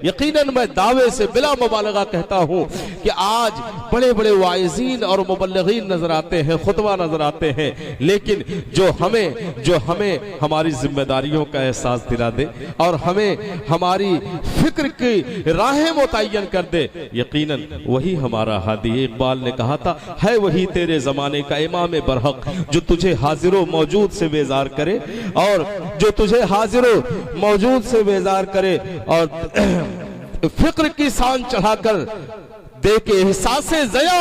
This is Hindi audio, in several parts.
यकीनन मैं दावे से बिला मुबालगा कहता हूँ कि आज बड़े बड़े वाइज़ीन और मुबल्लिगीन नजर आते हैं, खुतबा नजर आते हैं, लेकिन जो हमें हमारी जिम्मेदारियों का एहसास दिला दे और हमें हमारी फिक्र की राहें मुतय्यन कर दे, यकीनन वही हमारा हादी। इकबाल ने कहा था, है वही तेरे जमाने का इमाम बरहक जो तुझे हाजिरो मौजूद से बेजार करे, और जो तुझे हाजिरो मौजूद से बेजार करे और फिक्र की शान चढ़ाकर दे के एहसासे ज़या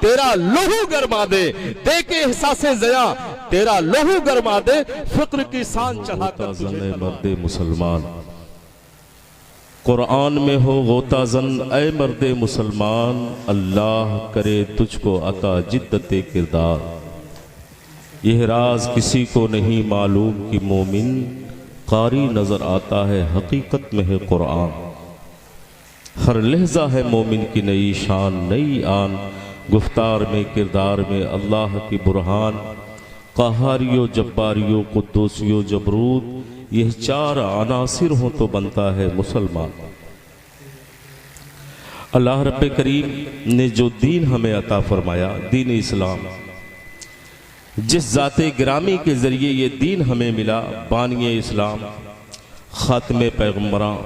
तेरा लहू गरमा दे, दे के एहसासे ज़या तेरा लहू गरमा दे, फिक्र की शान चढ़ाकर तुझे मर्दे मुसलमान। कुरान में हो गोताजन ऐ मर्दे मुसलमान, अल्लाह करे तुझको अता जिद्दते किरदार। यह राज किसी को नहीं मालूम कि मोमिन कारी नजर आता है, हकीकत में है कुरान। हर लहजा है मोमिन की नई शान, नई आन, गुफ्तार में किरदार में अल्लाह की बुरहान। कहारियो जब्बारियो कुद्दूसियो जबरूद, यह चार अनासिर हो तो बनता है मुसलमान। अल्लाह रब्बे करीम ने जो दीन हमें अता फरमाया, दीन इस्लाम, जिस ज़ाते गिरामी के ज़रिए ये दीन हमें मिला, बानिए इस्लाम ख़ात्मे पैगम्बरां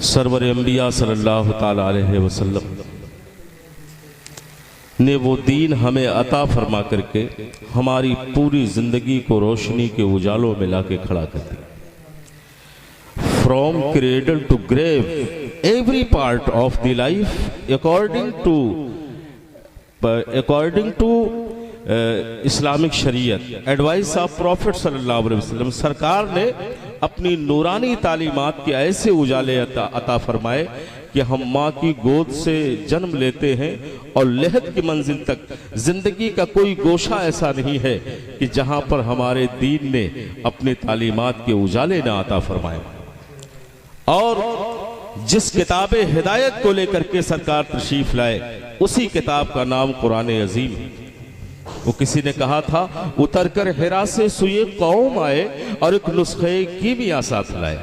सरवर अंबिया सल्लल्लाहु ताला अलैहि वसल्लम ने वो दीन हमें अता फरमा करके हमारी पूरी ज़िंदगी को रोशनी के उजालों में ला के खड़ा कर दिया। From cradle to grave every part of the life according to Islamic शरीयत, एडवाइस ऑफ प्रॉफिट सल्लल्लाहु अलैहि वसल्लम। सरकार ने अपनी नूरानी तालीमात के ऐसे उजाले अता फरमाए कि हम माँ की गोद से जन्म लेते हैं और लहद की मंजिल तक जिंदगी का कोई गोशा ऐसा नहीं है कि जहाँ पर हमारे दीन ने अपने तालीमात के उजाले न अता फरमाए। और जिस किताब हिदायत को लेकर के सरकार तशरीफ लाए, उसी किताब का नाम कुरान अजीम है। वो किसी ने कहा था, उतर कर हिरा से सुए कौम आए और एक नुस्खे कीमिया साथ लाए।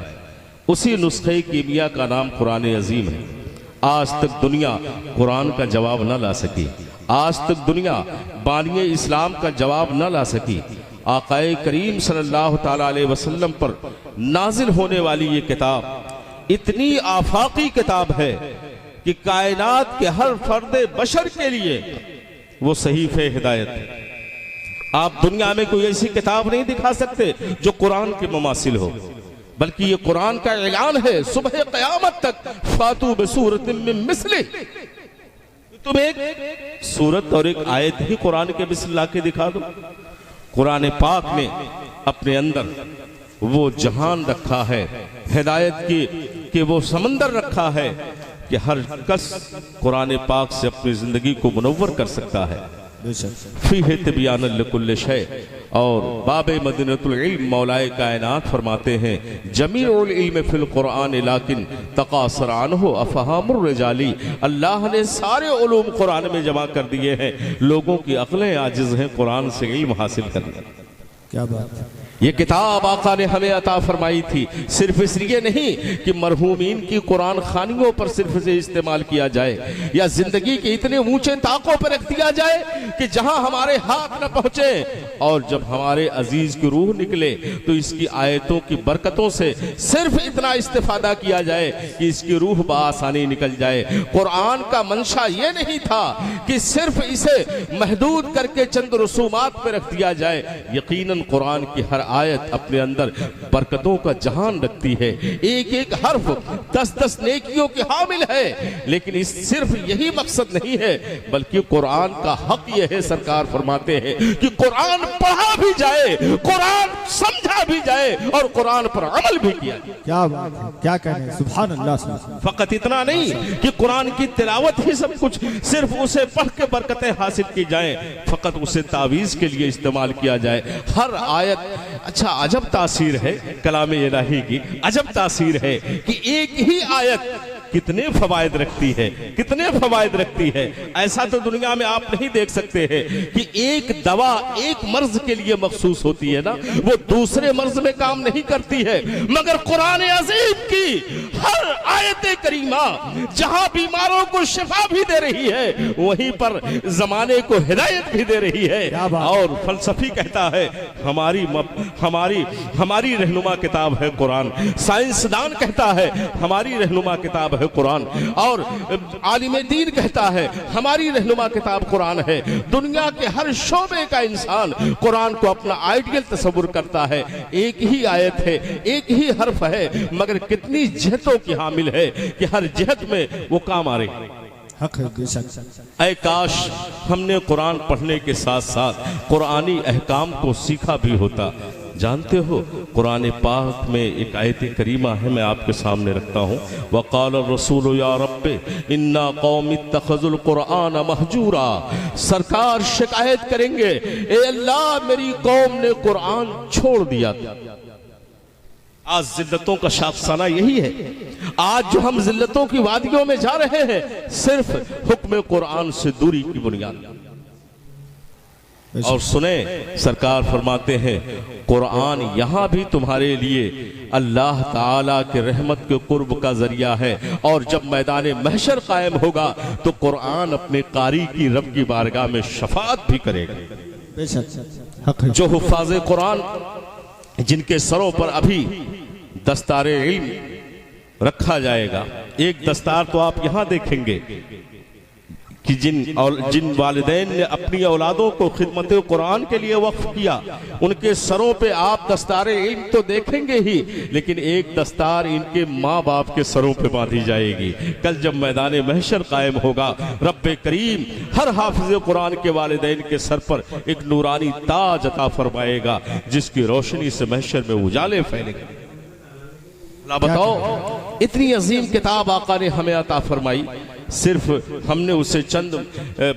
उसी नुस्खे कीमिया का नाम कुरान अजीम है। आज तक दुनिया कुरान का जवाब न ला सकी, आज तक दुनिया बानिए इस्लाम का जवाब न ला सकी। आकाए करीम सल्लल्लाहु ताला अलैहि वसल्लम पर नाजिल होने वाली ये किताब इतनी आफाकी किताब है कि कायनात के हर फर्दे बशर के लिए वो सहीफे हिदायत है। आप दुनिया में कोई ऐसी किताब नहीं दिखा सकते जो कुरान के मुमासिल हो, बल्कि ये कुरान का ऐलान है, सुबह क़यामत तक फातू बिसूरतिन मिन मिस्ली, तुम एक सूरत और एक आयत ही कुरान के मिस्ल ला के दिखा दो। कुरान पाक ने अपने अंदर वो जहान रखा है, हिदायत की वो समंदर रखा है कि हर कस कुरान पाक से अपनी जिंदगी को मुनव्वर कर सकता है। फीहे तिबयान लिकुल्लि शै। और बाबे मदीनतुल इल्म मौलाए कायनात फरमाते हैं, जमीउल इल्म फिल कुरान लाकिन तकासर अन्हु अफहामुर रिजाली। अल्लाह ने सारे उलूम कुरान में जमा कर दिए हैं, लोगों की अक्लें आजिज हैं कुरान से इल्म हासिल करने। क्या बात है। ये किताब आका ने हमें अता फरमाई थी, सिर्फ इसलिए नहीं कि मरहूमीन की कुरान खानियों पर सिर्फ से इस्तेमाल किया जाए या जिंदगी के इतने ऊंचे ताकों पर रख दिया जाए कि जहां हमारे हाथ न पहुंचे, और जब हमारे अजीज की रूह निकले तो इसकी आयतों की बरकतों से सिर्फ इतना इस्तेफादा किया जाए कि इसकी रूह बआसानी निकल जाए। कुरान का मंशा ये नहीं था कि सिर्फ इसे महदूद करके चंद रसूमात पर रख दिया जाए। यकीनन कुरान की हर आयत अपने अंदर बरकतों का जहान रखती है, एक एक हर्फ 10-10 नेकियों की हामिल है। लेकिन इस सिर्फ यही मकसद नहीं है, बल्कि कुरान का हक यह है, सरकार फरमाते हैं कि कुरान पढ़ा भी जाए, कुरान समझा भी जाए और कुरान पर अमल भी किया जाए। क्या बात है, क्या कहने, सुभान अल्लाह। फकत इतना नहीं कि कुरान की तिलावत ही सब कुछ, सिर्फ उसे पढ़ के बरकतें हासिल की जाए, फकत उसे तावीज के लिए इस्तेमाल किया जाए। हर आयत, अच्छा अजब तासीर है कलाम इलाही की, अजब तासीर है कि एक ही आयत कितने फवायद रखती है, कितने फवायद रखती है। ऐसा तो दुनिया में आप नहीं देख सकते हैं कि एक दवा एक मर्ज के लिए मखसूस होती है ना, वो दूसरे मर्ज में काम नहीं करती है। मगर कुरान अज़ीम की हर आयत करीमा जहां बीमारों को शिफा भी दे रही है, वहीं पर जमाने को हिदायत भी दे रही है। और फलसफी कहता है हमारी हमारी रहनुमा किताब है कुरान, साइंसदान कहता है हमारी रहनुमा किताब है कुरान, और आलिम दीन कहता है हमारी रहनुमा किताब कुरान है। दुनिया के हर शोबे का इंसान कुरान को अपना आइडियल तस्वुर करता है। एक ही आयत है, एक ही हर्फ है, मगर कितनी जहतों की हामिल है कि हर जहत में वो काम आ रही है। हक है बेशक। ऐ काश हमने कुरान पढ़ने के साथ साथ कुरानी अहकाम को सीखा भी होता। जानते हो कुरान पाक में एक आयत करीमा है, मैं आपके सामने रखता हूँ। वक़ाल रसूल या रब्बे इन्ना कौमी इत्तख़ज़ुल कुरान महजूरा। सरकार शिकायत करेंगे, ए अल्लाह मेरी कौम ने कुरान छोड़ दिया। आज जिल्लतों का शाफसाना यही है। आज जो हम जिल्लतों की वादियों में जा रहे हैं, सिर्फ हुक्म कुरान से दूरी की बुनियाद। और सुने सरकार फरमाते हैं कुरान यहां भी तुम्हारे लिए अल्लाह ताला के रहमत के कुर्ब का जरिया है, और जब मैदान महशर कायम होगा तो कुरान अपने कारी की रब की बारगाह में शफाअत भी करेगा। बेशक हक है। जो हुफ़ाज़े कुरान जिनके सरों पर अभी दस्तारे इल्म रखा जाएगा, एक दस्तार तो आप यहां देखेंगे कि जिन वालिदैन ने अपनी औलादों को खिदमत कुरान के लिए वक्फ किया, उनके सरों पे आप दस्तारे इल्म तो देखेंगे ही, लेकिन एक दस्तार इनके माँ बाप के सरों पे बांधी जाएगी। कल जब मैदान महशर कायम होगा, रब्बे करीम हर हाफिज कुरान के वालिदैन के सर पर एक नूरानी ताज अता फरमाएगा, जिसकी रोशनी से महशर में उजाले फैलेंगे। बताओ इतनी अजीम किताब आका ने हमें अता फरमाई, सिर्फ हमने उसे चंद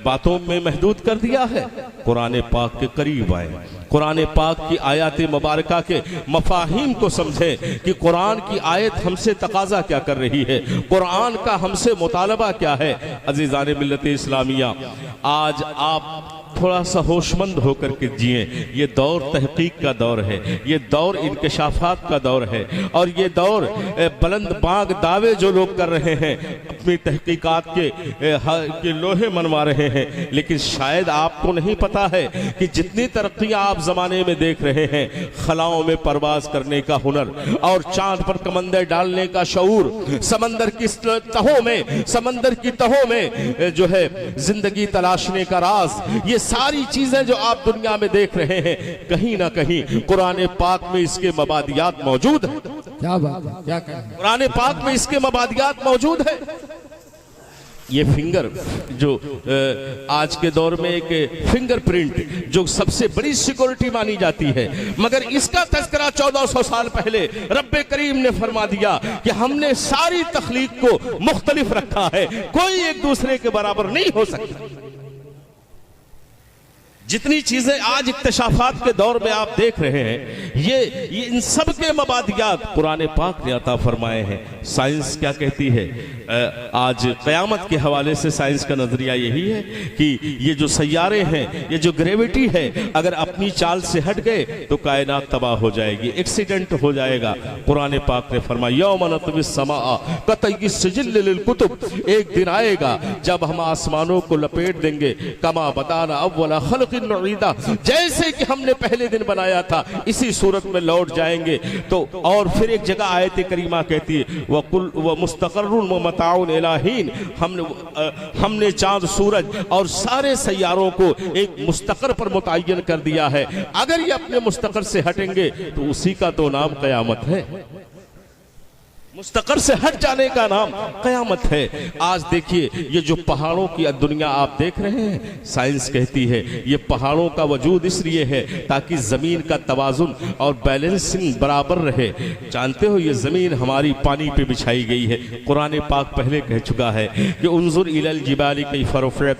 बातों में महदूद कर दिया है। कुरान पाक के करीब आए, कुरान पाक की आयत मुबारका के मफाहिम को समझें कि कुरान की आयत हमसे तकाजा क्या कर रही है, कुरान का हमसे मुतालबा क्या है। अजीज़ान मिल्लत इस्लामिया, आज आप थोड़ा सा होशमंद होकर के जिए। ये दौर तहकीक का दौर है, ये दौर इंकशाफात का दौर है, और ये दौर बुलंद बाग दावे जो लोग कर रहे हैं, अपनी तहकीकात के लोहे मनवा रहे हैं। लेकिन शायद आपको नहीं पता है कि जितनी तरक्कियां आप जमाने में देख रहे हैं, खलाओं में परवाज करने का हुनर और चांद पर कमंदर डालने का शऊर, समंदर की तहों में, समंदर की तहों में जो है जिंदगी तलाशने का राज, ये सारी चीजें जो आप दुनिया में देख रहे हैं, कहीं ना कहीं कुरान पाक में इसके मबादियात मौजूद है। क्या बात है, क्या कहें। कुरान पाक में इसके मबादियात मौजूद है। ये फिंगर जो आज के दौर में एक फिंगरप्रिंट जो सबसे बड़ी सिक्योरिटी मानी जाती है, मगर इसका तज़किरा 1400 साल पहले रब्बे करीम ने फरमा दिया कि हमने सारी तख्लीक को मुख्तलिफ रखा है, कोई एक दूसरे के बराबर नहीं हो सकता। जितनी चीजें आज इक्तशाफात के दौर में आप देख रहे हैं, ये इन सब के मबादियात कुरान पाक ने अता फरमाए हैं। साइंस क्या कहती है? आज क़यामत के हवाले से साइंस का नजरिया यही है कि ये जो सैयारे हैं, ये जो ग्रेविटी है, अगर अपनी चाल से हट गए तो कायनात तबाह हो जाएगी, एक्सीडेंट हो जाएगा। कुरान पाक ने फरमाया यौम नतविस समा कतई सिजिल लिल कुतुब, एक दिन आएगा जब हम आसमानों को लपेट देंगे, कमा बताना अव्वला खल्क़ नईदा, जैसे कि हमने पहले दिन बनाया था इसी सूरत में लौट जाएंगे। तो और फिर एक जगह आयत करीमा कहती है वकुल व मुस्तक़र्रुन व मताउन इलाहीन, हमने चांद सूरज और सारे सैयारों को एक मुस्तक़र पर मुतय्यन कर दिया है। अगर ये अपने मुस्तक़र से हटेंगे तो उसी का तो नाम क़यामत है। मुस्तक़र से हट जाने का नाम क़यामत है। आज देखिए ये जो पहाड़ों की दुनिया आप देख रहे हैं, साइंस कहती है ये पहाड़ों का वजूद इसलिए है ताकि ज़मीन का तवाज़ुन और बैलेंसिंग बराबर रहे। जानते हो ये ज़मीन हमारी पानी पे बिछाई गई है। कुरान पाक पहले कह चुका है कि उन्जुर इलल जिबाली कैफ़ा रुफ़िअत,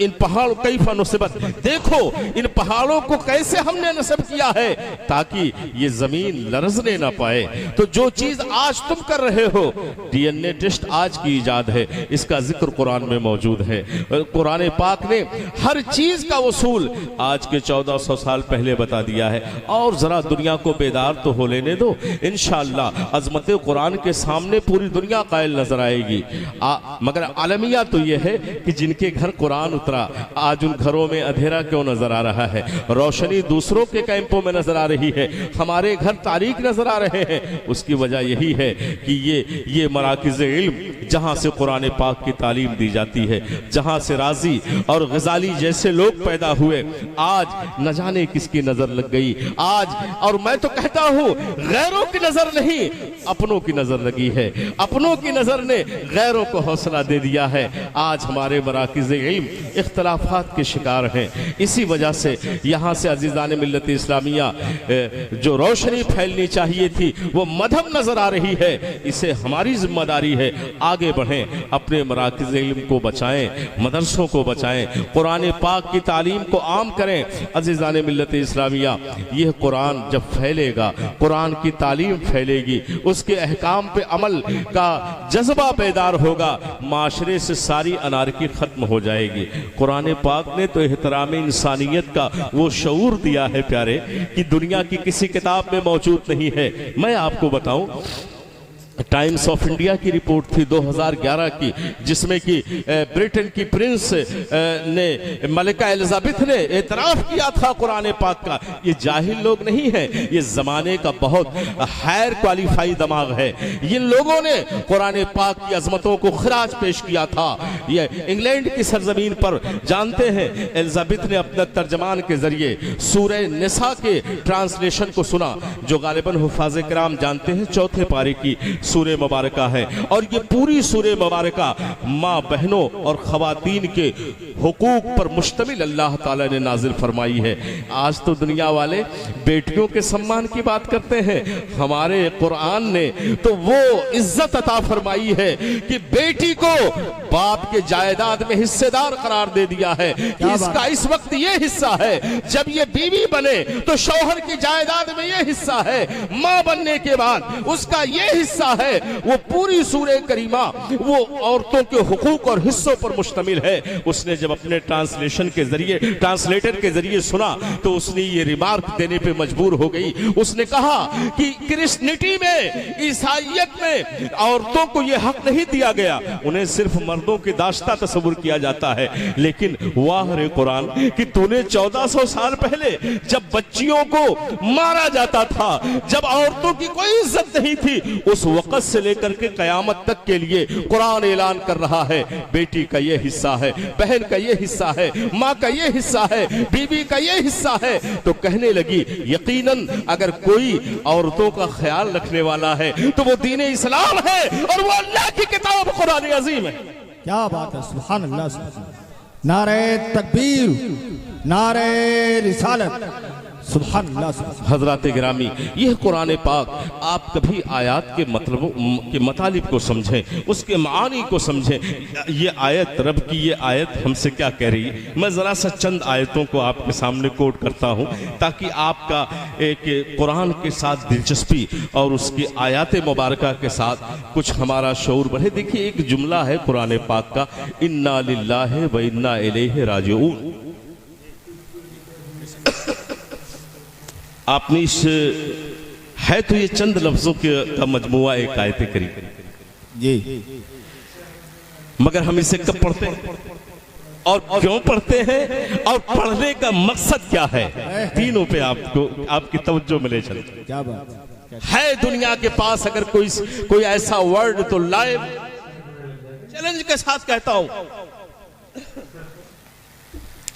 इन पहाड़ कैफ़ा नुसिबत, देखो इन पहाड़ों को कैसे हमने नस्ब किया है ताकि ये जमीन लरजने ना पाए। तो जो चीज आज तुम कर रहे हो, डीएनए टेस्ट आज की इजाद है, इसका जिक्र कुरान में मौजूद है। कुरान पाक ने हर चीज का उसूल आज के 1400 साल पहले बता दिया है। और जरा दुनिया को बेदार तो हो लेने दो, इंशाअल्लाह अजमत कुरान के सामने पूरी दुनिया कायल नजर आएगी। मगर आलमिया तो यह है कि जिनके घर कुरान उतरा आज उन घरों में अंधेरा क्यों नजर आ रहा है, रोशनी दूसरों के कैंपों में नजर आ रही है, हमारे घर तारीक नजर आ रहे हैं। उसकी वजह यही है कि ये मराकिज़ इल्म जहां से कुरान पाक की तालीम दी जाती है, जहां से राजी और गजाली जैसे लोग पैदा हुए, आज न जाने किसकी नजर लग गई आज। और मैं तो कहता हूं गैरों की नजर नहीं, अपनों की नजर लगी है। अपनों की नजर ने गैरों को हौसला दे दिया है। आज हमारे मराकिज़ इल्म इख्तलाफात के शिकार हैं। इसी वजह से यहाँ से अजीज़ान मिल्लत इस्लामिया जो रोशनी फैलनी चाहिए थी वो मधम नजर आ रही है। इसे हमारी जिम्मेदारी है, आगे बढ़ें, अपने मराकिज़ इल्म को बचाएं, मदरसों को बचाएं, कुरान पाक की तालीम को आम करें। अजीज़ान मिल्लत इस्लामिया, यह कुरान जब फैलेगा, कुरान की तालीम फैलेगी, उसके अहकाम पे अमल का जज्बा बेदार होगा, माशरे से सारी अनारकी खत्म हो जाएगी। कुरान पाक ने तो एहतराम इंसानियत का वो शऊर दिया है प्यारे कि दुनिया की किसी किताब में मौजूद नहीं है। मैं आपको बताऊं, टाइम्स ऑफ इंडिया की रिपोर्ट थी 2011 की, जिसमें कि ब्रिटेन की प्रिंस ने, मलिका एलिजाबेथ ने एतराफ किया था कुरान पाक का। ये जाहिल लोग नहीं है, ये जमाने का बहुत हायर क्वालिफाई दिमाग है। इन लोगों ने कुरान पाक की अजमतों को खराज पेश किया था। ये इंग्लैंड की सरजमीन पर, जानते हैं, एलिजाबेथ ने अपने तर्जमान के जरिए सूरह निसा के ट्रांसलेशन को सुना, जो गालिबन हुफाज़ किराम जानते हैं चौथे पारे की सूरे मुबारका है। और ये पूरी सूरे मुबारका माँ बहनों और खवातीन के हुकूक पर मुश्तमिल अल्लाह ताला ने नाजिल फरमाई है। आज तो दुनिया वाले बेटियों के सम्मान की बात करते हैं, हमारे कुरान ने तो वो इज्जत अता फरमाई है कि बेटी को बाप के जायदाद में हिस्सेदार करार दे दिया है कि इसका इस वक्त ये हिस्सा है, जब ये बीवी बने तो शौहर की जायदाद में ये हिस्सा है, माँ बनने के बाद उसका ये हिस्सा है। वो पूरी सूरह करीमा वो औरतों के हुकूक और हिस्सों पर मुश्तमिल है। उसने जब अपने ट्रांसलेशन के जरिए, ट्रांसलेटर के जरिए सुना तो उसने ये रिमार्क देने पे मजबूर हो गई। उसने कहा कि क्रिश्चियनिटी में, ईसाइयत में औरतों को ये हक नहीं दिया गया, उन्हें सिर्फ मर्दों की दाश्ता तस्वुर किया जाता है। लेकिन वाह रे कुरान कि तूने 1400 साल पहले जब बच्चियों को मारा जाता था, जब औरतों की कोई इज्जत नहीं थी, उस वक्त से लेकर के कयामत तक के लिए कुरान ऐलान कर रहा है, बेटी का ये हिस्सा है, बहन का ये हिस्सा है, माँ का ये हिस्सा है, बीवी का ये हिस्सा है। तो कहने लगी यकीनन अगर कोई औरतों का ख्याल रखने वाला है तो वो दीन इस्लाम है और वो अल्लाह की किताब कुरान अजीम है। क्या बात है, सुभान अल्लाह, नारे तकबीर, नारे रिसालत, सुभान अल्लाह। हजरात गिरामी, यह कुरान पाक आप कभी आयत के मतलब के मतलब को समझें, उसके मानी को समझें। ये आयत, रब की ये आयत हमसे क्या कह रही है। मैं ज़रा सा चंद आयतों को आपके सामने कोट करता हूँ ताकि आपका एक कुरान के साथ दिलचस्पी और उसकी आयत मुबारका के साथ कुछ हमारा शऊर बढ़े। देखिए एक जुमला है कुरान पाक का, इन्ना लिल्लाहि व इन्ना इलैहि राजिऊन। आपने इस है तो ये चंद लफ्जों का मजमुआ एक आयत करीम जी, मगर हम इसे कब पढ़ते हैं और क्यों पढ़ते हैं और पढ़ने का मकसद क्या है, तीनों पे आपको आपकी तवज्जो मिले चलते। क्या बात है दुनिया के पास अगर कोई ऐसा वर्ड तो लाइव चैलेंज के साथ कहता हूं,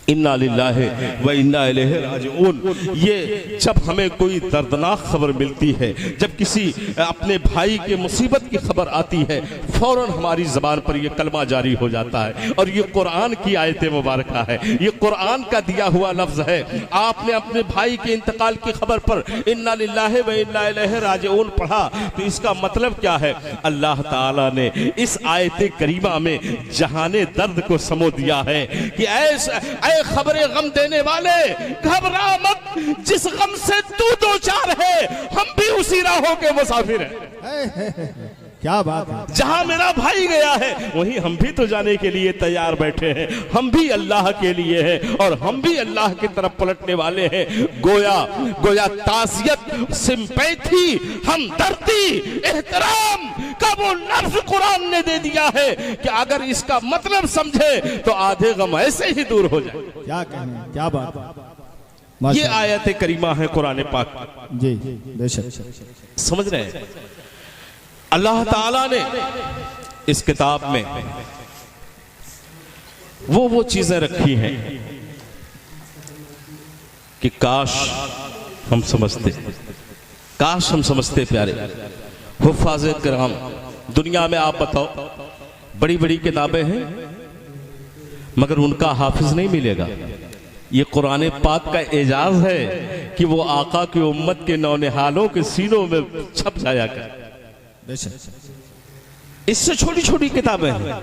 इन्ना लिल्लाहि व इन्ना इलैहि राजिऊन। ये जब हमें कोई दर्दनाक खबर मिलती है, जब किसी अपने भाई के मुसीबत की खबर आती है, फौरन हमारी जबान पर यह कलमा जारी हो जाता है। और ये कुरान की आयत मुबारक है, ये कुरान का दिया हुआ लफ्ज है। आपने अपने भाई के इंतकाल की खबर पर इन्ना लिल्लाहि व इन्ना इलैहि राजिऊन पढ़ा तो इसका मतलब क्या है। अल्लाह ताला ने इस आयत करीमा में जहाने दर्द को समो दिया है कि ऐ ऐ खबरें गम देने वाले घबरा मत, जिस गम से तू दो चार है हम भी उसी राहों के मुसाफिर हैं। क्या बात है। जहां मेरा भाई गया है वहीं हम भी तो जाने के लिए तैयार बैठे हैं। हम भी अल्लाह के लिए हैं और हम भी अल्लाह की तरफ पलटने वाले हैं। गोया ताज़ियत, सिंपैथी, हमदर्दी, एहतराम का वो लफ्ज कुरान ने दे दिया है कि अगर इसका मतलब समझे तो आधे गम ऐसे ही दूर हो जाए। क्या कहने, क्या बात है। ये माशाअल्लाह। आयत करीमा है कुरान पाक। जी बेशक। समझ रहे हैं, अल्लाह ताला ने इस किताब में वो चीजें रखी हैं कि काश हम समझते प्यारे हुफ़ाज़ किराम। दुनिया में आप बताओ बड़ी बड़ी किताबें हैं मगर उनका हाफिज नहीं मिलेगा। ये कुरान पाक का एजाज है कि वो आका की उम्मत के नौनिहालों के सीनों में छप जाया कर। इससे छोटी छोटी किताबें हैं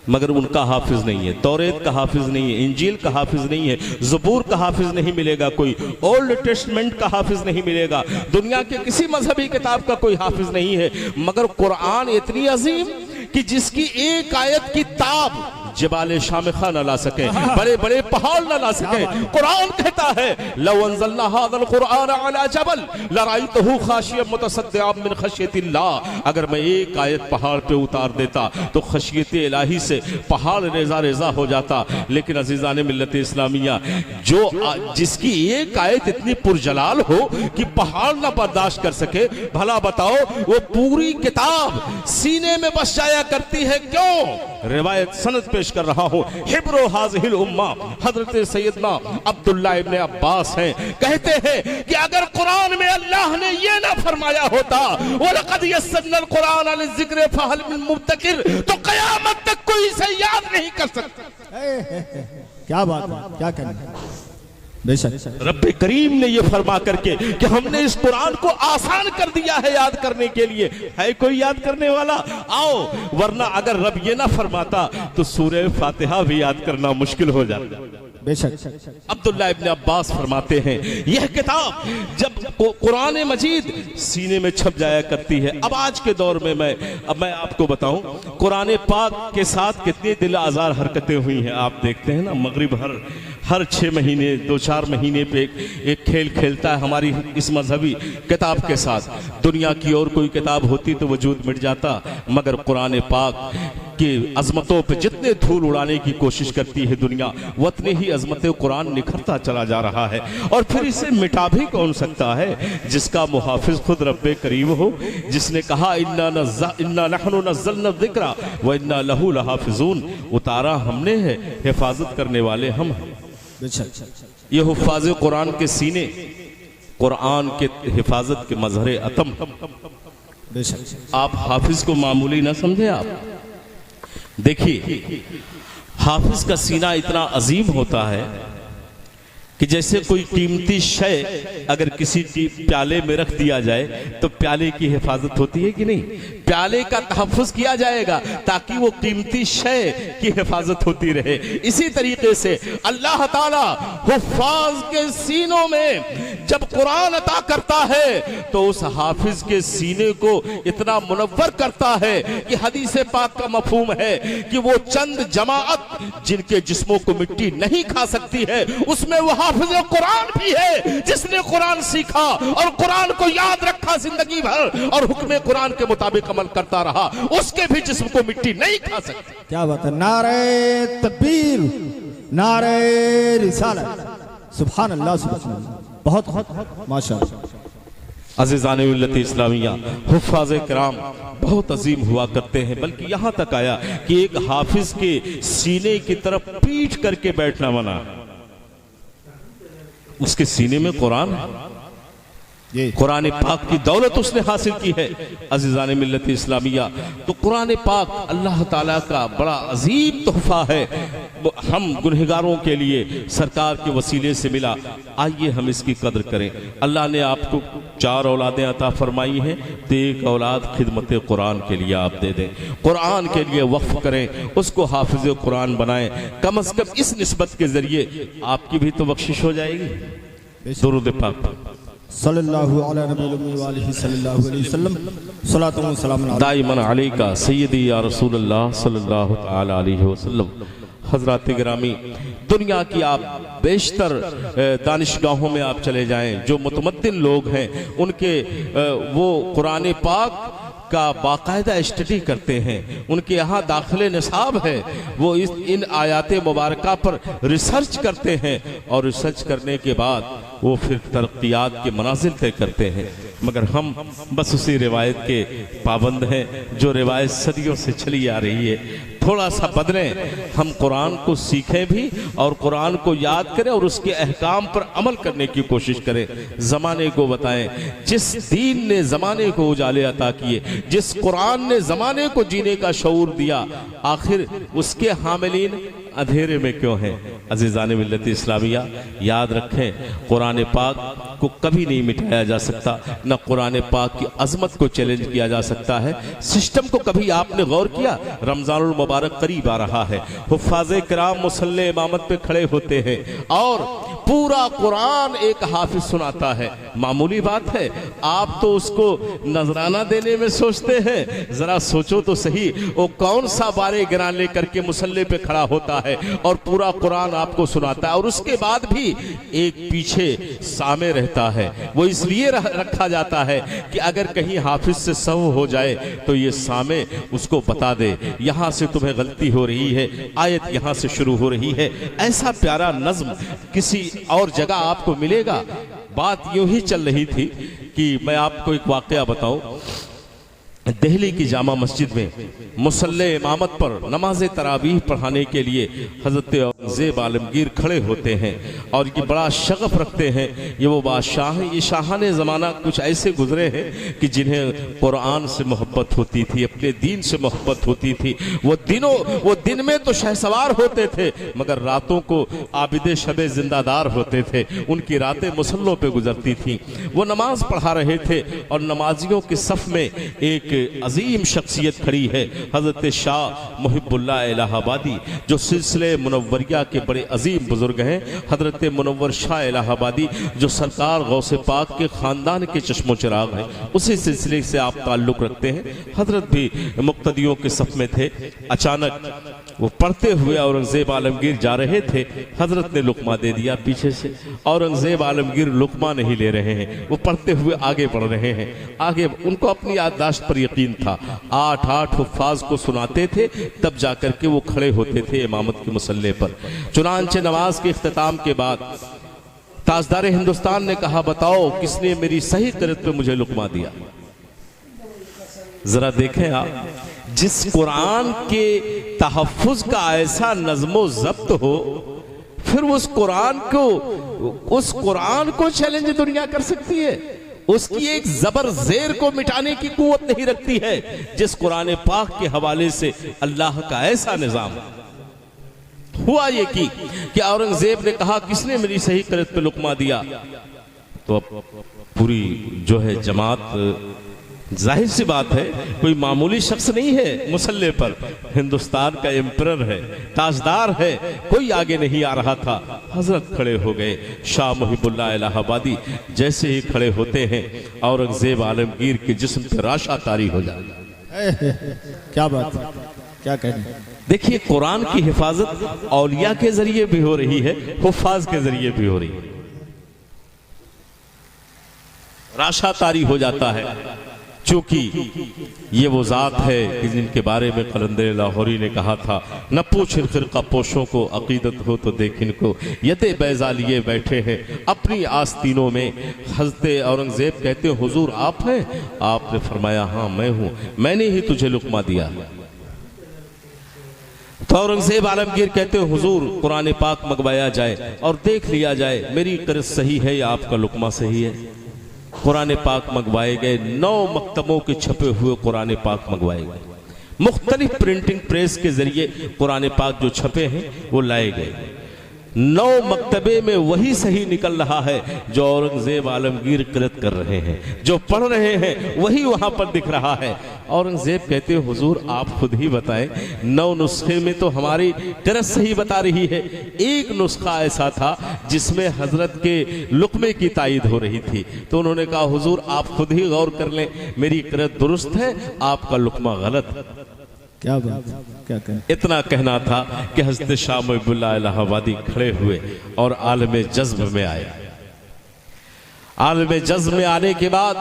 मगर उनका हाफिज नहीं है। तौरेत का हाफिज नहीं है, इंजील का हाफिज नहीं है, ज़बूर का हाफिज नहीं मिलेगा, कोई ओल्ड टेस्टमेंट का हाफिज नहीं मिलेगा, दुनिया के किसी मजहबी किताब का कोई हाफिज नहीं है। मगर कुरान इतनी अजीम कि जिसकी एक आयत की ताब जबाले शामिखा न ला सके, बड़े बड़े पहाड़ न ला सके। कुरान कहता है लौ अंज़लना हाज़ल कुरान अला जबल लराइतहु खाशियम मुतसद्दिअम मिन खशियतिल्लाह। अगर मैं एक आयत पहाड़ पे उतार देता तो खशियत इलाही से पहाड़ रेजा रेजा हो जाता। लेकिन अजीज़ान मिल्लत इस्लामिया, जिसकी एक आयत इतनी पुरजलाल हो कि पहाड़ ना बर्दाश्त कर सके, भला बताओ वो पूरी किताब सीने में बस जाया करती है क्यों? रिवायत सनद पेश कर रहा हूं। हिब्रो हाज़िहिल उम्मा हजरत सैयदना अब्दुल्लाह इब्ने अब्बास हैं, कहते हैं कि अगर कुरान में अल्लाह ने यह ना फरमाया होता वलक़द यस्सरनल कुरान लिज़िक्र फहल मिन मुद्दकिर, तो कयामत तक कोई इसे याद नहीं कर सकता। क्या बात है, क्या कहना। बेशक रब्बे करीम ने यह फरमा करके कि हमने इस कुरान को आसान कर दिया है याद करने के लिए। है कोई याद करने वाला? आओ, वरना अगर रब ये ना फरमाता तो सूरह फातिहा भी याद करना मुश्किल हो जाता। बेशक। अब्दुल्लाह इब्ने अब्बास फरमाते हैं यह किताब जब कुरान मजीद सीने में छप जाया करती है। अब आज के दौर में मैं आपको बताऊं कुरान पाक के साथ कितनी दिल आज़ार हरकतें हुई हैं। आप देखते हैं ना, मगरिब हर 6 महीने 2-4 महीने पे एक खेल खेलता है हमारी इस मजहबी किताब के साथ। दुनिया की और कोई किताब होती तो वजूद मिट जाता, मगर कुरान पाक की अजमतों पे जितने धूल उड़ाने की कोशिश करती है दुनिया, उतने ही अजमत कुरान निखरता चला जा रहा है। और फिर इसे मिटा भी कौन सकता है जिसका मुहाफिज खुद रब्बे करीम हो, जिसने कहा इन्ना नहनु नज़्ज़लना ज़िक्रा व इन्ना लहू लहाफ़िज़ून। उतारा हमने है, हिफाजत करने वाले हम हैं। ये हुफ़ाज़ कुरान के सीने कुरान के हिफाजत के मजहर अतम। आप हाफिज को मामूली ना समझे। आप देखिए हाफिज का सीना इतना अजीम होता है कि जैसे कोई कीमती शय अगर किसी प्याले में रख दिया जाए तो प्याले की हिफाजत होती है कि नहीं? प्याले का तहफ़्फ़ुज़ किया जाएगा ताकि वो कीमती शय की हिफाजत होती रहे। इसी तरीके से अल्लाह ताला हुफ़ाज़ के सीनों में जब कुरान अता करता है तो उस हाफिज के सीने को इतना मुनव्वर करता है कि हदीस पाक का मफहूम है कि वो चंद जमाअत जिनके जिस्मों को मिट्टी नहीं खा सकती है, उसमें वो हाफिज कुरान भी है जिसने कुरान सीखा और कुरान को याद रखा जिंदगी भर और हुक्म कुरान के मुताबिक अमल करता रहा, उसके भी जिस्म को मिट्टी नहीं खा सकती। क्या बात है। नारे तकबीर, नारे रिसालत, सुभान अल्लाह, सुभान अल्लाह। बहुत माशाअल्लाह। अज़ीज़ान मिल्लत इस्लामिया, हुफ़ाज़ किराम बहुत अजीम हुआ करते हैं। बल्कि यहाँ तक आया कि एक हाफिज के सीने की तरफ पीठ करके बैठना मना। उसके सीने में कुरान है, कुरान पाक की दौलत उसने हासिल की है। अज़ीज़ान मिल्लत इस्लामिया, तो कुरान पाक अल्लाह ताला का बड़ा अजीम तोहफा है। हम गुनहगारों के लिए सरकार के वसीले से मिला, आइए हम इसकी कदर करें। अल्लाह ने आपको 4 औलादें अता फरमाई हैं, तो एक औलाद खिदमत कुरान के लिए आप दे दें, कुरान के लिए वक्फ करें, उसको हाफिज कुरान बनाएं। कम अज कम इस निस्बत के जरिए आपकी भी तो बख्शिश हो जाएगी। दुरूद पाक सल्लल्लाहु अलैहि वसल्लम सलातु व सलाम दाइमन अलैका सय्यदी या रसूलल्लाह सल्लल्लाहु तआला अलैहि वसल्लम। हजरात गिरामी, दुनिया की आप बेशतर दानिशगाहों में आप चले जाएं, जो मुतमद्दिन लोग हैं उनके वो कुरान पाक का बाकायदा स्टडी करते हैं, उनके यहाँ दाखिले निसाब है, वो इन आयात मुबारका पर रिसर्च करते हैं और रिसर्च करने के बाद वो फिर तरक्कियात के मनाजिल तय करते हैं। मगर हम बस उसी रिवायत के पाबंद हैं जो रिवायत सदियों से चली आ रही है। थोड़ा सा बदलें, हम कुरान को सीखें भी और कुरान को याद करें और उसके अहकाम पर अमल करने की कोशिश करें। ज़माने को बताएं, जिस दीन ने ज़माने को उजाले अता किए, जिस कुरान ने ज़माने को जीने का शऊर दिया, आखिर उसके हामिलीन अंधेरे में क्यों हैं? अज़ीज़ान मिल्लत इस्लामिया, याद रखें, कुरान पाक को कभी नहीं मिटाया जा सकता, न कुरान पाक की अजमत को चैलेंज किया जा सकता है। सिस्टम को कभी आपने गौर किया? रमजानुल मुबारक करीब आ रहा है, हुफ़ाज़े किराम मुसल्ले इमामत पे खड़े होते हैं और पूरा कुरान एक हाफिज सुनाता है। मामूली बात है, आप तो उसको नजराना देने में सोचते हैं। जरा सोचो तो सही, वो कौन सा बारे गिरान लेकर के मुसल्ले पे खड़ा होता है और पूरा कुरान आपको सुनाता है, और उसके बाद भी एक पीछे सामे रहता है। वो इसलिए रखा जाता है कि अगर कहीं हाफिज से सहव हो जाए तो ये सामे उसको बता दे, यहाँ से तुम्हें गलती हो रही है, आयत यहाँ से शुरू हो रही है। ऐसा प्यारा नज्म किसी और जगह आपको मिलेगा? बात यूं ही चल रही थी कि मैं आपको एक वाकया बताऊं। दिल्ली की जामा मस्जिद में मुसल्ले इमामत पर नमाज तरावीह पढ़ाने के लिए हज़रत औरंगज़ेब आलमगीर खड़े होते हैं और ये बड़ा शगफ रखते हैं। ये वो बादशाह हैं, ये शाहाने ज़माना कुछ ऐसे गुजरे हैं कि जिन्हें कुरान से मोहब्बत होती थी, अपने दीन से मोहब्बत होती थी। वो दिन में तो शहसवार होते थे, मगर रातों को आबिद शबे जिंदादार होते थे। उनकी रातें मुसल्लों पे गुजरती थी। वो नमाज पढ़ा रहे थे और नमाजियों के सफ में एक अजीम शख्सियत खड़ी है, हजरत शाह मुहिब्बुल्लाह इलाहाबादी, जो सिलसिले मुनव्वरिया के बड़े अजीम बुजुर्ग हैं। हजरत मुनव्वर शाह इलाहाबादी जो सरकार गौसे पाक के खानदान के चश्मो चिराग हैं, उसी सिलसिले से आप ताल्लुक रखते हैं। हजरत भी मुक्तदियों के सफ में थे। अचानक वो पढ़ते हुए औरंगजेब आलमगीर जा रहे थे, हजरत ने लुकमा दे दिया पीछे से। औरंगजेब आलमगीर लुकमा नहीं ले रहे हैं, वो पढ़ते हुए आगे बढ़ रहे हैं। आगे उनको अपनी याददाश्त पर यकीन था, 8 हुफ्फाज को सुनाते थे, तब जाकर के वो खड़े होते थे इमामत के मुसल्ले पर। चुनांचे नमाज के इख्तिताम के बाद ताजदार हिंदुस्तान ने कहा, बताओ किसने मेरी सही क़िरात पे मुझे लुकमा दिया? जरा देखें आप, जिस कुरान के तहफ़्फ़ुज़ का ऐसा नज़्मो ज़ब्त हो, फिर उस कुरान को चैलेंज दुनिया कर सकती है? उसकी एक जबर जेर को मिटाने की कुव्वत नहीं रखती है, जिस कुरान पाक के हवाले से अल्लाह का ऐसा निजाम। हुआ ये कि औरंगजेब ने कहा, किसने मेरी सही क़िरात पे लुकमा दिया? तो अब पूरी जो है जमात, जाहिर सी बात है कोई मामूली शख्स नहीं है मुसल्ले पर, हिंदुस्तान का एम्परर है, ताजदार है, कोई आगे नहीं आ रहा था। हजरत खड़े हो गए। शाह मुहिब्बुल्लाह इलाहाबादी जैसे ही खड़े होते हैं, औरंगजेब आलमगीर के जिस्म पे राशा तारी हो जाए। क्या बात है, क्या कहने। देखिए, कुरान की हिफाजत औलिया के जरिए भी हो रही है, हुफ्फाज के जरिए भी हो रही है। राशा तारी हो जाता है, क्योंकि ये वो ज़ात है कि जिनके बारे में कलंदर लाहौरी ने कहा था, न पूछ खिरका पोशों को, अकीदत हो तो देख इनको, यते बैजा लिए बैठे हैं अपनी आस्तीनों में। हज़रत औरंगज़ेब कहते हैं, हुजूर आप हैं? आपने फरमाया, हाँ मैं हूँ, मैंने ही तुझे लुकमा दिया। तो औरंगज़ेब आलमगीर कहते हैं, हुजूर कुरान पाक मंगवाया जाए और देख लिया जाए मेरी क़िरात सही है या आपका लुकमा सही है। कुरान पाक मंगवाए गए, 9 मकतबों के छपे हुए कुरान पाक मंगवाए गए। मुख्तलिफ प्रिंटिंग प्रेस के जरिए कुरान पाक जो छपे हैं वो लाए गए। 9 मकतबे में वही सही निकल रहा है जो औरंगजेब आलमगीर किरत कर रहे हैं, जो पढ़ रहे हैं वही वहां पर दिख रहा है। औरंगजेब कहते हैं हुजूर आप खुद ही बताएं, 9 नुस्खे में तो हमारी किरत सही बता रही है, एक नुस्खा ऐसा था जिसमें हजरत के लुकमे की तायीद हो रही थी। तो उन्होंने कहा हुजूर आप खुद ही गौर कर लें, मेरी किरत दुरुस्त है, आपका लुकमा गलत। क्या बात, क्या कहें। इतना कहना था कि हज़रत शाह मुहिबुल्लाह इलाहाबादी खड़े हुए और आलम जज्ब में आए। आलम जज्ब में आने के बाद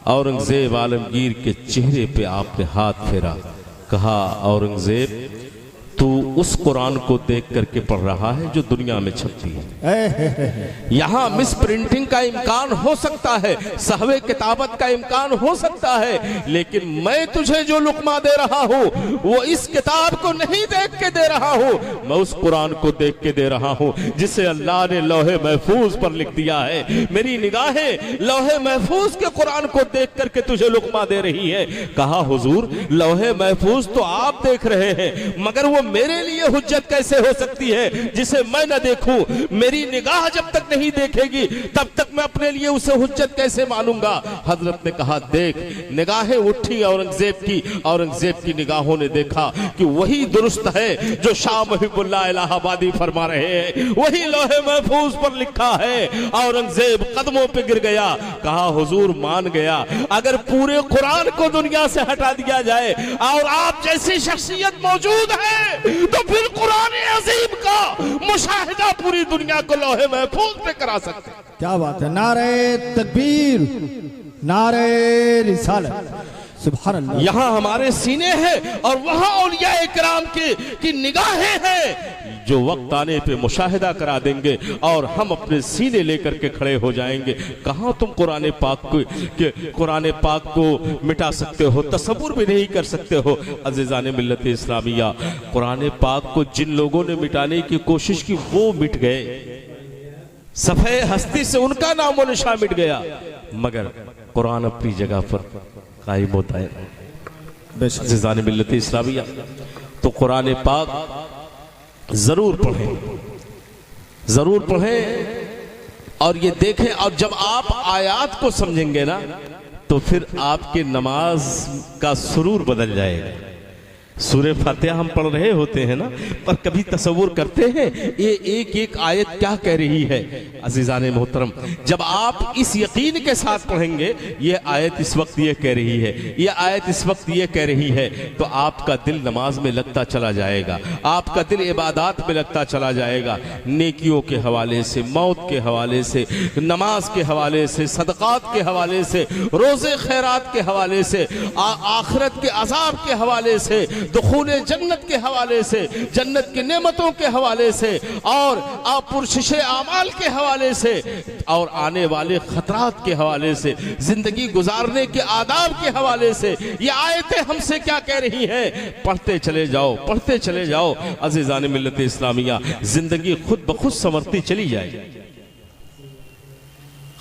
औरंगजेब आलमगीर के चेहरे पे आपने हाथ फेरा, कहा औरंगजेब तू उस कुरान को देख करके पढ़ रहा है जो दुनिया में छपती है। यहाँ मिस प्रिंटिंग का इम्कान हो सकता है, सहवे किताबत का इम्कान हो सकता है, लेकिन मैं तुझे जो लुकमा दे रहा हूँ वो इस किताब को नहीं देख के दे रहा हूँ, मैं उस कुरान को देख के दे रहा हूँ जिसे अल्लाह ने लौहे महफूज पर लिख दिया है। मेरी निगाहें लौहे महफूज के कुरान को देख करके तुझे लुकमा दे रही है। कहा हुजूर लौहे महफूज तो आप देख रहे हैं, मगर वो मेरे लिए हुज्जत कैसे हो सकती है जिसे मैं न देखूं? मेरी निगाह जब तक नहीं देखेगी तब तक मैं अपने लिए उसे हुज्जत कैसे मानूंगा? हजरत ने कहा देख। निगाहें उठी औरंगजेब की, औरंगजेब की निगाहों ने देखा कि वही दुरुस्त है जो शाह मुहिबुल्लाह इलाहाबादी फरमा रहे हैं, वही लौहे महफूज पर लिखा है। औरंगजेब कदमों पे गिर गया, कहा हुजूर मान गया, अगर पूरे कुरान को दुनिया से हटा दिया जाए और आप जैसी शख्सियत मौजूद है तो फिर कुरान अजीम का मुशाहिदा पूरी दुनिया को लौहे महफूज पे करा सकते हैं। क्या बात है। नारे तकबीर, नारे रिसालत, सुभान अल्लाह। यहाँ हमारे सीने हैं और वहाँ औलिया इकराम की निगाहें हैं जो वक्त आने पे मुशाहिदा करा देंगे और हम अपने सीने लेकर के खड़े हो जाएंगे। कहाँ तुम कुरान पाक को मिटा सकते हो, तसव्वुर भी नहीं कर सकते हो। अज़ीज़ान मिल्लत इस्लामिया, कुरान पाक को जिन लोगों ने मिटाने की कोशिश की वो मिट गए, सफ़े हस्ती से उनका नामो निशान मिट गया, मगर कुरान अपनी जगह पर कायम होता है। अज़ीज़ान मिल्लत इस्लामिया, तो कुरान पाक जरूर पढ़ें, जरूर पढ़ें और ये देखें। और जब आप आयात को समझेंगे ना तो फिर आपके नमाज का सुरूर बदल जाएगा। सूरे फातिहा हम पढ़ रहे होते हैं ना, पर कभी तसव्वुर करते हैं ये एक एक आयत क्या कह रही है? अजीजान मोहतरम, जब आप इस यकीन के साथ पढ़ेंगे ये आयत इस वक्त ये कह रही है, ये आयत इस वक्त ये कह रही है, तो आपका दिल नमाज में लगता चला जाएगा, आपका दिल इबादत में लगता चला जाएगा। नेकियों के हवाले से, मौत के हवाले से, नमाज के हवाले से, सदक़ात के हवाले से, रोज़े खैरात के हवाले से, आखिरत के अज़ाब के हवाले से, दुखूले जन्नत के हवाले से, जन्नत की नेमतों के हवाले से, और पुरशिशे आमाल के हवाले से, और आने वाले खतरात के हवाले से, जिंदगी गुजारने के आदाब के हवाले से ये आयतें हमसे क्या कह रही हैं? पढ़ते चले जाओ, पढ़ते चले जाओ। अज़ीज़ान मिल्लत इस्लामिया, जिंदगी खुद ब खुद संवरती चली जाए।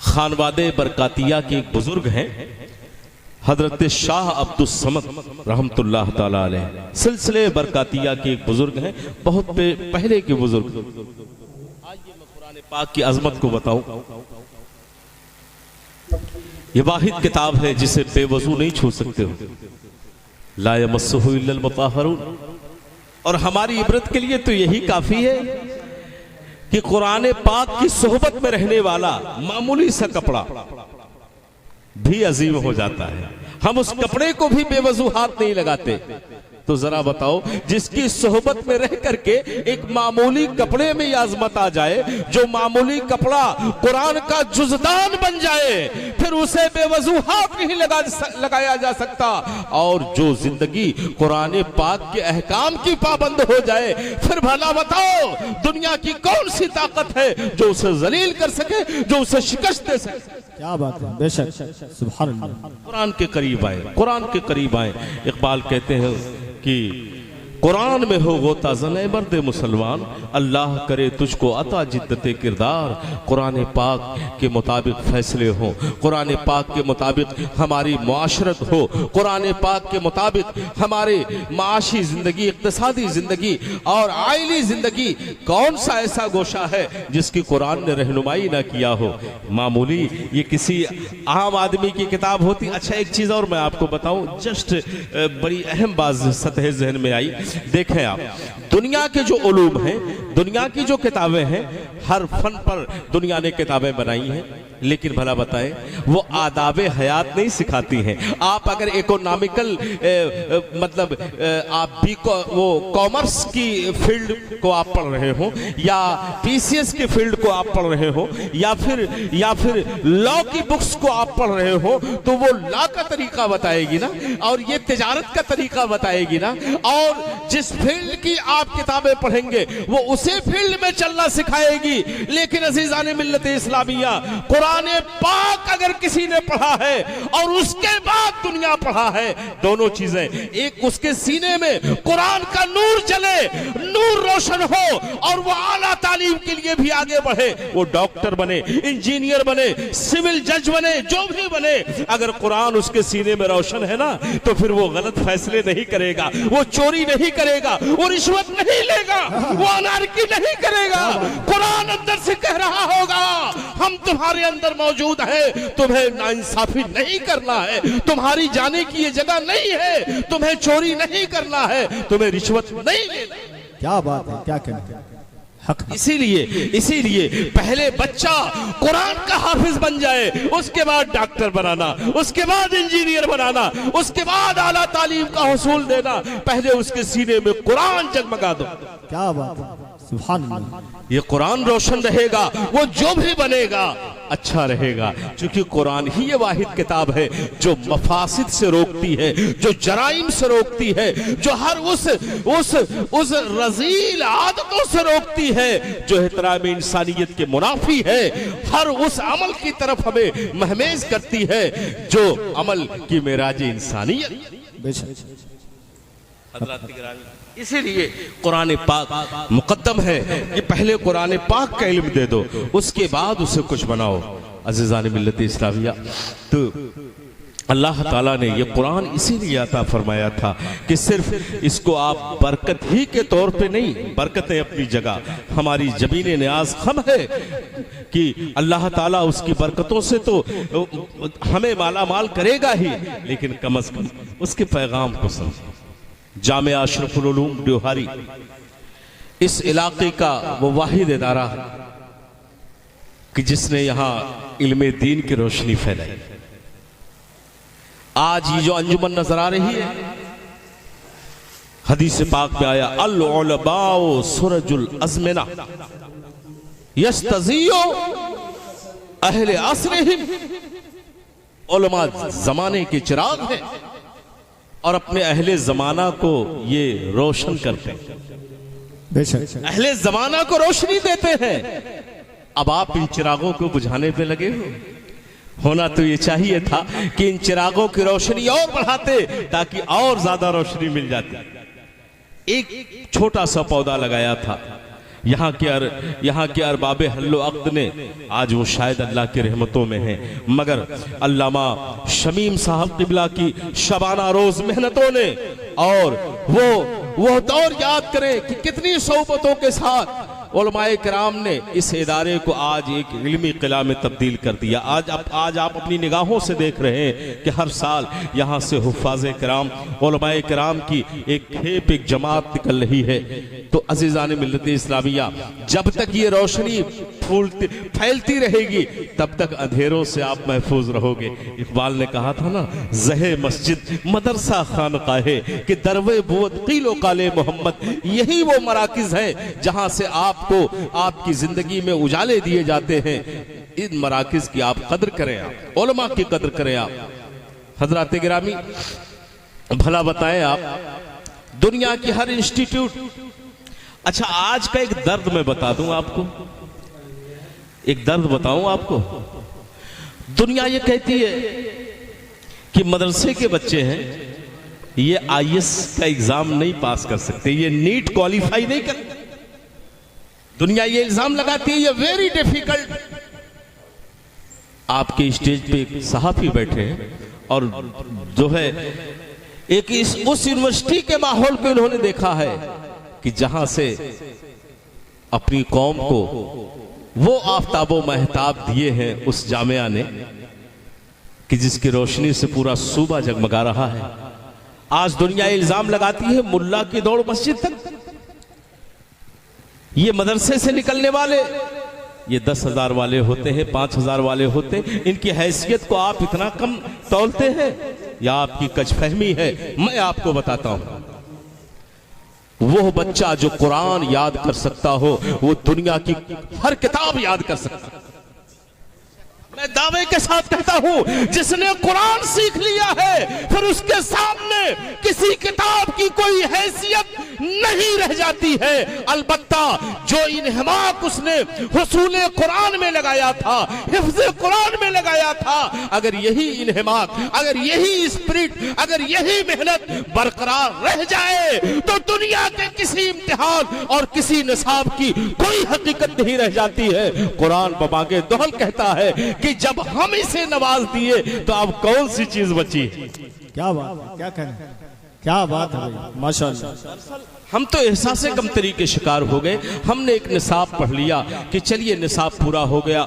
खानवादे बरकातिया के एक बुजुर्ग हैं, हजरत शाह अब्दुल समद रहमतुल्लाह ताला अलैह, सिलसिले बरकातिया के एक बुजुर्ग हैं, बहुत पहले के बुजुर्ग। आज ये मैं कुरान पाक की अजमत को बताऊं। ये वाहिद किताब है जिसे बेवजू नहीं छू सकते हो, ला यमस्सुहु इल्लल मुताहहरून। और हमारी इबरत के लिए तो यही काफी है कि कुरान पाक की सोहबत में रहने वाला मामूली सा कपड़ा भी अजीम हो जाता है। हम उस कपड़े को भी बेवजू हाथ नहीं लगाते। तो जरा बताओ, जिसकी सोहबत में रह करके एक मामूली कपड़े में ये अजमत आ जाए, जो मामूली कपड़ा कुरान का जुज़दान बन जाए, फिर उसे बेवजू हाथ नहीं लगाया जा सकता। और जो जिंदगी कुरान पाक के अहकाम की पाबंद हो जाए, फिर भला बताओ दुनिया की कौन सी ताकत है जो उसे जलील कर सके, जो उसे शिकस्त दे सके? क्या बात है, बेशक, सुभान अल्लाह। कुरान के करीब आए, कुरान के करीब आए। इकबाल कहते हैं कि कुरान में हो गोता ज़ने मर्द मुसलमान, अल्लाह करे तुझको अता जिद्दत किरदार। कुरान पाक के मुताबिक फैसले हों, कुरान पाक के मुताबिक हमारी मुआशरत हो, कुरान पाक के मुताबिक हमारे माशी ज़िंदगी, इक़्तिसादी ज़िंदगी और आइली ज़िंदगी। कौन सा ऐसा गोशा है जिसकी कुरान ने रहनुमाई ना किया हो? मामूली ये किसी आम आदमी की किताब होती। अच्छा एक चीज़ और मैं आपको बताऊं, जस्ट बड़ी अहम बात सतह ज़हन में आई। देखें आप, दुनिया के जो उलूम हैं, दुनिया की जो किताबें हैं, हर फन पर दुनिया ने किताबें बनाई हैं, लेकिन भला बताएं वो आदाबे हयात नहीं सिखाती हैं। आप अगर इकोनॉमिकल मतलब आप भी वो कॉमर्स की फील्ड को आप पढ़ रहे हो, या पीसीएस की फील्ड को आप पढ़ रहे हो, या फिर लॉ की बुक्स को आप पढ़ रहे हो, तो वो लॉ का तरीका बताएगी ना, और ये तिजारत का तरीका बताएगी ना। और जिस फील्ड की आप किताबें पढ़ेंगे वो उसे फील्ड में चलना सिखाएगी। लेकिन अजीज़ान मिल्लत इस्लामिया, कुरान पाक अगर किसी ने पढ़ा है और उसके बाद दुनिया पढ़ा है, दोनों चीजें, एक उसके सीने में कुरान का नूर जले, नूर रोशन हो, और वो आला तालीम के लिए भी आगे बढ़े, वो डॉक्टर बने, इंजीनियर बने, सिविल जज बने, जो भी बने, अगर कुरान उसके सीने में रोशन है ना, तो फिर वो गलत फैसले नहीं करेगा, वो चोरी नहीं करेगा, वो रिश्वत नहीं लेगा, वो अनारकी नहीं करेगा। कुरान अंदर से कह रहा होगा, हम तुम्हारे अंदर मौजूद है, तुम्हें नाइंसाफी नहीं करना है, तुम्हारी जाने की ये जगह नहीं है, तुम्हें चोरी नहीं करना है, तुम्हें रिश्वत नहीं लेना। क्या बात है, क्या कहना हक। इसीलिए पहले बच्चा कुरान का हाफिज बन जाए, उसके बाद डॉक्टर बनाना, उसके बाद इंजीनियर बनाना, उसके बाद आला तालीम का हुसूल देना, पहले उसके सीने में कुरान जगमगा दो। क्या बात है, सुभान अल्लाह। ये कुरान रोशन रहेगा, वो जो भी बनेगा अच्छा रहेगा, क्योंकि कुरान ही ये वाहिद किताब है जो मफासिद से रोकती है, जो जराइम से रोकती है, जो हर उस रजील आदतों से रोकती है जो एहतराम इंसानियत के मुनाफी है, हर उस अमल की तरफ हमें महमेज करती है जो अमल की मेराज इंसानियत। इसीलिए कुरान पाक मुकद्दम है कि पहले कुरान पाक का इल्म दे दो, उसके बाद उसे कुछ बनाओ। अज़ीज़ान मिल्लत इस्लामिया, तो अल्लाह ताला ने ये कुरान इसीलिए अता फरमाया था कि सिर्फ इसको आप बरकत ही के तौर पे नहीं, बरकतें अपनी जगह, हमारी जबीन न्याज खम है कि अल्लाह ताला उसकी बरकतों से तो हमें माला माल करेगा ही, लेकिन कम अज कम उसके पैगाम को समझो। जामिया अशरफुल उलूम ड्योहारी इस इलाके का वो वाहिद इदारा कि जिसने यहाँ इल्मे दीन की रोशनी फैलाई। आज ये जो अंजुमन नजर आ रही है, हदीस पाक में आया, अल उलमाओ सुरजुल अज़मिना यस्तज़ियो अहले असरिहिम। उलमा जमाने के चिराग हैं और अपने अहले जमाना को ये रोशन करते हैं, बेशक अहले जमाना को रोशनी देते हैं। अब आप इन चिरागों को बुझाने पे लगे हो। होना तो ये चाहिए था कि इन चिरागों की रोशनी और बढ़ाते ताकि और ज्यादा रोशनी मिल जाती। एक छोटा सा पौधा लगाया था यहाँ के अरबाबे हल्लो अक्द ने, आज वो शायद अल्लाह की रहमतों में हैं, मगर अल्लामा शमीम साहब किबला की शबाना रोज मेहनतों ने, और वो दौर याद करें कि कितनी सोबतों के साथ उलमाए किराम ने इस इदारे को आज एक इल्मी किला में तब्दील कर दिया। आज आप अपनी निगाहों से देख रहे हैं कि हर साल यहाँ से हुफ़ाज़े किराम, उलमाए किराम की एक खेप, एक जमात निकल रही है। तो अज़ीज़ान मिल्लत इस्लामिया, जब तक ये रोशनी फैलती रहेगी तब तक अंधेरों से आप महफूज रहोगे। इकबाल ने कहा था ना, ज़हे मस्जिद मदरसा खानकाहे कि दरवे बुवत क़ीलो काले मोहम्मद, यही वो मराकिज़ हैं जहाँ से आपको आपकी जिंदगी में उजाले दिए जाते हैं। इन मराकिज़ की आप कदर करें, आप उलमा की कदर करें। आप हज़रात गिरामी, भला बताएं आप दुनिया की हर इंस्टीट्यूट, अच्छा आज का एक दर्द मैं बता दूं आपको, एक दर्द बताऊं आपको। दुनिया ये कहती है कि मदरसे के बच्चे हैं, ये आईएएस का एग्जाम नहीं पास कर सकते, ये नीट क्वालिफाई नहीं कर। दुनिया ये इल्जाम लगाती है ये वेरी डिफिकल्ट। आपके स्टेज पे एक सहाफी बैठे हैं और जो है एक उस यूनिवर्सिटी के माहौल को इन्होंने देखा है कि जहां से अपनी कौम को वो आफताबो महताब दिए हैं उस जामिया ने कि जिसकी रोशनी से पूरा सूबा जगमगा रहा है। आज दुनिया इल्जाम लगाती है मुल्ला की दौड़ मस्जिद तक। ये मदरसे से निकलने वाले ये 10,000 वाले होते हैं, 5,000 वाले होते हैं, इनकी हैसियत को आप इतना कम तौलते हैं या आपकी कचफहमी है? मैं आपको बताता हूं, वो बच्चा जो कुरान याद कर सकता हो वो दुनिया की हर किताब याद कर सकता है। मैं दावे के साथ कहता हूं जिसने कुरान सीख लिया है फिर उसके सामने किसी किताब की कोई हैसियत नहीं रह जाती है। अलबत्ता जो इन्हमाक उसने हुसूले कुरान में लगाया था, हिफ्ज़े कुरान में लगाया था, अगर यही इन्हमाक, अगर यही स्पिरिट, अगर यही मेहनत बरकरार रह जाए तो दुनिया के किसी इम्तिहान और किसी निसाब की कोई हकीकत नहीं रह जाती है। कुरान बबागे दोहल कहता है कि जब हम इसे नवाज दिए तो अब कौन सी चीज बची? क्या बात है, क्या कहना, क्या बात है भाई, माशाअल्लाह। हम तो एहसास कम तरीके शिकार हो गए। हमने एक निसाब पढ़ लिया कि चलिए निसाब पूरा हो गया,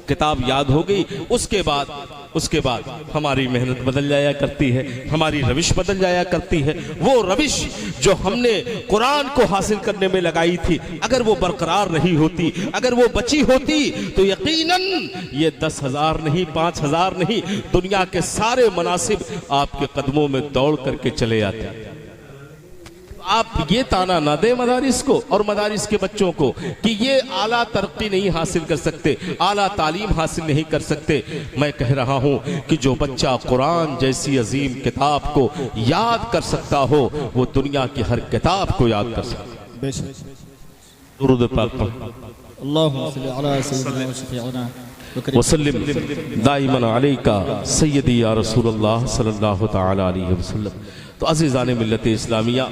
किताब याद हो गई, उसके बाद हमारी मेहनत बदल जाया करती है, हमारी रविश बदल जाया करती है। वो रविश जो हमने कुरान को हासिल करने में लगाई थी अगर वो बरकरार रही होती, अगर वो बची होती तो यकीनन ये 10,000 नहीं, 5,000 नहीं, दुनिया के सारे मनासिब आपके कदमों में दौड़ करके चले आते। आप ये ताना ना दे मदारिस को और मदारिस के बच्चों को कि ये आला तरक्की नहीं हासिल कर सकते, आला तालीम हासिल नहीं कर सकते। मैं कह रहा हूं कि जो बच्चा कुरान जैसी अजीम किताब को याद कर सकता हो वो दुनिया की हर किताब को याद कर सकता है। दुरूद पाक अल्लाहुम्मा सल्ली अला सय्यिदिना व शफीअना वसल्लिम दाइमन अलैका सय्यदी या रसूलुल्लाह सल्लल्लाहु तआला अलैहि वसल्लम। तो अज़ीज़ाने मिल्लत इस्लामिया,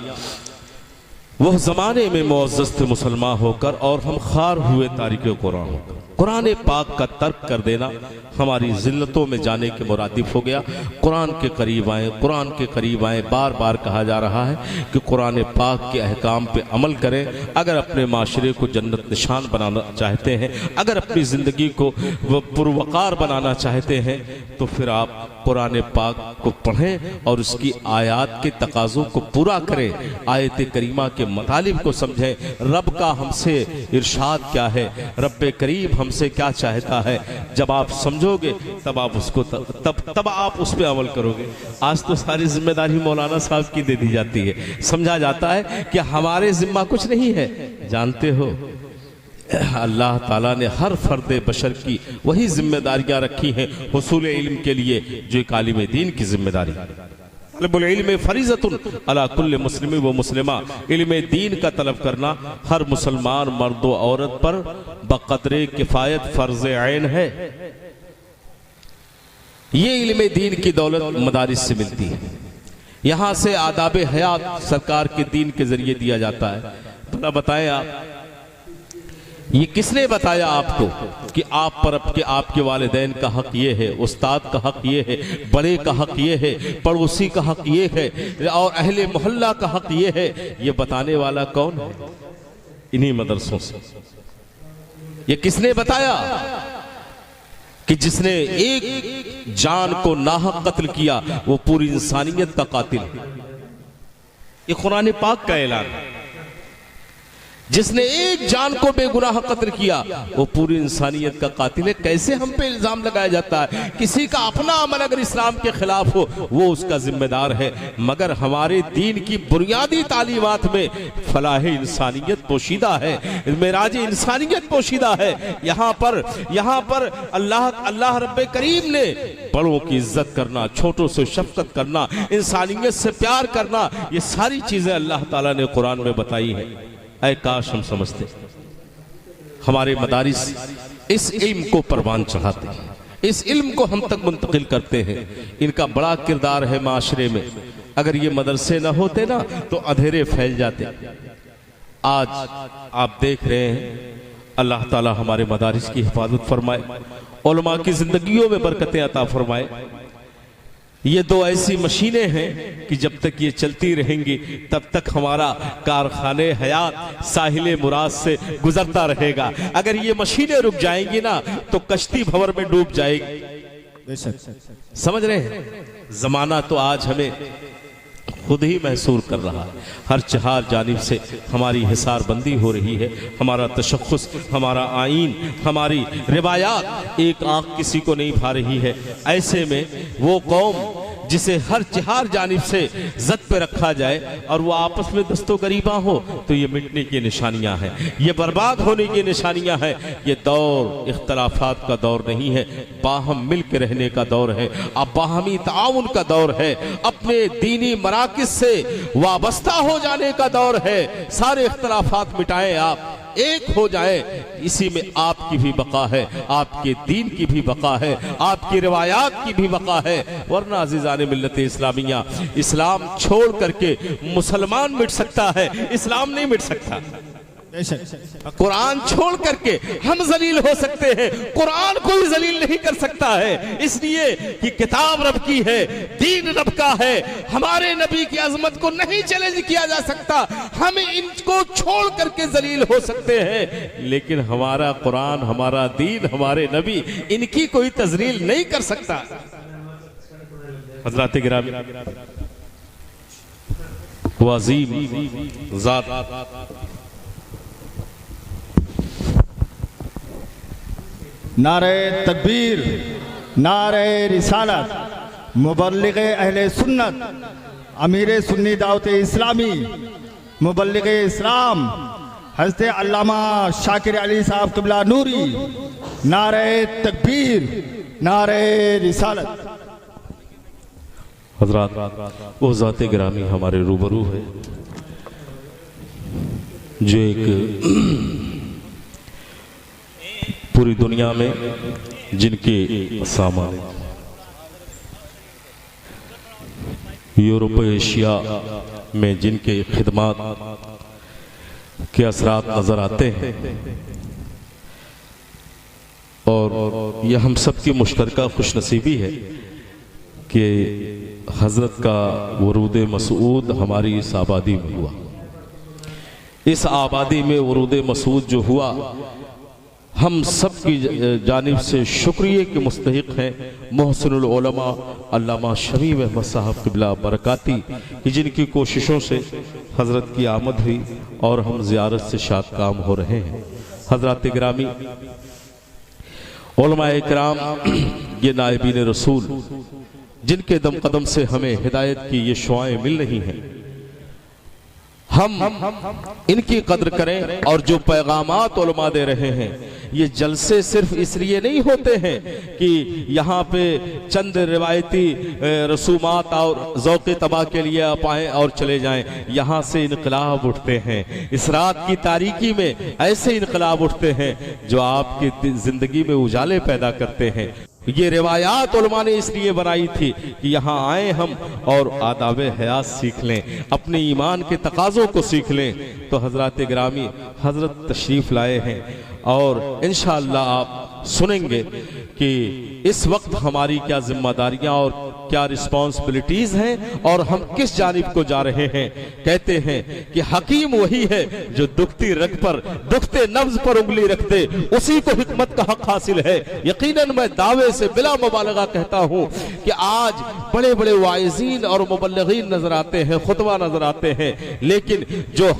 वह ज़माने में मुअज़्ज़ज़ थे मुसलमान होकर और हम खार हुए तारिक कुरान होकर। कुरान पाक का तर्क कर देना हमारी ज़िल्लतों में जाने के मुरादिफ हो गया। कुरान के करीब आए, कुरान के करीब आए, बार बार कहा जा रहा है कि कुरान पाक के अहकाम पे अमल करें। अगर अपने माशरे को जन्नत निशान बनाना चाहते हैं, अगर अपनी ज़िंदगी को पुरवकार बनाना चाहते हैं तो फिर आप कुरान पाक को पढ़ें और उसकी आयत के तकाज़ों को पूरा करें, आयत करीमा के मतालिब को समझें। रब का हमसे इरशाद क्या है, रब करीम हमसे क्या चाहता है। जब आप समझोगे तब आप उसको तब आप उस पर अमल करोगे। आज तो सारी जिम्मेदारी मौलाना साहब की दे दी जाती है, समझा जाता है कि हमारे जिम्मा कुछ नहीं है। जानते हो अल्लाह ताला ने हर फर्द बशर की वही जिम्मेदारियां रखी हैं हुसूल इल्म के लिए जो एक आलिम दीन की जिम्मेदारी। तलबुल इल्म फरीज़तुन अला कुल्ल मुस्लिम व मुस्लिमा, इल्म दीन का तलब करना हर मुसलमान मर्द व औरत पर बक़द्रे किफ़ायत फ़र्ज़ ऐन है। ये इल्म दीन की दौलत मदारिस से मिलती है। यहाँ से आदाब हयात सरकार के दीन के जरिए दिया जाता है। भला बताएं आप, ये किसने बताया आपको कि आप पर आपके वालिदैन का हक ये है, उस्ताद का हक ये है, बड़े का हक ये है, पड़ोसी का हक ये है और अहले मोहल्ला का हक ये है? ये बताने वाला कौन है? इन्हीं मदरसों से। ये किसने बताया कि जिसने एक जान को नाहक कत्ल किया वो पूरी इंसानियत का कातिल है? ये कुरान पाक का ऐलान है। जिसने एक जान को बेगुनाह कत्ल किया वो पूरी इंसानियत का कातिल है। कैसे हम पे इल्जाम लगाया जाता है? किसी का अपना अमल अगर इस्लाम के खिलाफ हो वो उसका जिम्मेदार है, मगर हमारे दीन की बुनियादी तालीमात में फलाह इंसानियत पोशीदा है, मेराज इंसानियत पोशीदा है। यहाँ पर अल्लाह रब्बे करीम ने बड़ों की इज्जत करना, छोटों से शफकत करना, इंसानियत से प्यार करना, ये सारी चीजें अल्लाह ताला ने कुरान में बताई है। ऐ काश हम समझते। हमारे मदारिस इस इल्म को परवान चढ़ाते हैं, इस इल्म को हम तक मुंतकिल करते हैं। इनका बड़ा किरदार है माशरे में। अगर ये मदरसे ना होते ना तो अंधेरे फैल जाते। आज आप देख रहे हैं, अल्लाह ताला हमारे मदारिस की हिफाजत फरमाए, उलमा की जिंदगियों में बरकतें अता फरमाए। ये दो ऐसी मशीनें हैं कि जब तक ये चलती रहेंगी तब तक हमारा कारखाने हयात साहिल मुराद से गुजरता रहेगा। अगर ये मशीनें रुक जाएंगी ना तो कश्ती भंवर में डूब जाएगी। समझ रहे हैं? जमाना तो आज हमें खुद ही महसूस कर रहा है। हर चार जानिब से हमारी हिसारबंदी हो रही है, हमारा तशख्खुस, हमारा आईन, हमारी रिवायात एक आंख किसी को नहीं भा रही है। ऐसे में वो कौम जिसे हर चार जानिब से जद पे रखा जाए और वो आपस में दस्तो गरीबा हो तो ये मिटने की निशानियां हैं, ये बर्बाद होने की निशानियां हैं। ये दौर इख्तलाफात का दौर नहीं है, बाहम मिल के रहने का दौर है, अब बाहमी ताउन का दौर है, अपने दीनी मराकिज से वाबस्ता हो जाने का दौर है। सारे इख्तलाफात मिटाएं, आप एक हो जाए, इसी में आपकी भी बका है, आपके दीन की भी बका है, आपकी रिवायात की भी बका है। वरना अज़ीज़ाने मिल्लत इस्लामिया, इस्लाम छोड़ करके मुसलमान मिट सकता है, इस्लाम नहीं मिट सकता। कुरान छोड़ करके हम जलील हो सकते हैं, कुरान कोई जलील नहीं कर सकता है, इसलिए कि किताब रब की है, दीन रब का है। हमारे नबी की अजमत को नहीं चैलेंज किया जा सकता, हम इनको छोड़ करके जलील हो सकते हैं, लेकिन हमारा कुरान, हमारा दीन, हमारे नबी, इनकी कोई तजलील नहीं कर सकता। हज़रात गिरामी, वाज़ीम ज़ात नारे तकबीर, नारे रिसालत, मुबल्लिग़े अहले सुन्नत, अमीर सुन्नी दावत इस्लामी, मुबल्लिग़े इस्लाम हज़रत अल्लामा शाकिर अली साहब क़िबला नूरी, नारे तकबीर, नारे रिसालत। हज़रात, वो ज़ाते गिरामी हमारे रूबरू है जो एक पूरी दुनिया में जिनके सामान यूरोप एशिया में जिनके खिदमात के असरात नजर आते हैं, और यह हम सब की मुश्तरका खुशनसीबी है कि हजरत का वरूद मसूद हमारी इस आबादी में हुआ। इस आबादी में वरूद मसूद जो हुआ, हम सब की जानिब से शुक्रिया के मुस्तहिक हैं मोहसिनुल उलमा अल्लामा शमीम अहमद साहब क़िबला बरकाती कि जिनकी कोशिशों से हज़रत की आमद हुई और हम ज़ियारत से शाद काम हो रहे हैं। हज़रात गिरामी, उलमा इकराम, ये नायबीन रसूल जिनके दम कदम से हमें हिदायत की ये शुआएं मिल रही हैं, हम इनकी कद्र करें। और जो पैगामात उलमा दे रहे हैं, ये जलसे सिर्फ इसलिए नहीं होते हैं कि यहाँ पे चंद रिवायती रसूमात और ज़ौक़ तबाह के लिए आप आएँ और चले जाएं। यहाँ से इनकलाब उठते हैं, इस रात की तारीकी में ऐसे इनकलाब उठते हैं जो आपकी ज़िंदगी में उजाले पैदा करते हैं। ये रिवायात उलमा ने इसलिए बनाई थी कि यहाँ आए हम और आदाब हयात सीख लें, अपने ईमान के तकाज़ों को सीख लें। तो हज़रात गिरामी, हज़रत तशरीफ़ लाए हैं और इंशाअल्लाह आप सुनेंगे कि इस वक्त हमारी क्या जिम्मेदारियां और क्या रिस्पॉन्सिबिलिटीज हैं और हम किस जानिब को जा रहे हैं। कहते हैं कि हकीम वही है जो दुखती रग पर, दुखते नब्ज पर उंगली रख दे, उसी को हिकमत का हक हासिल है। यकीनन मैं दावे से बिला मुबालगा कहता हूं कि आज बड़े बड़े वाइज़ीन और मुबल्लिगीन नजर आते हैं, खुतबा नजर आते हैं, लेकिन जो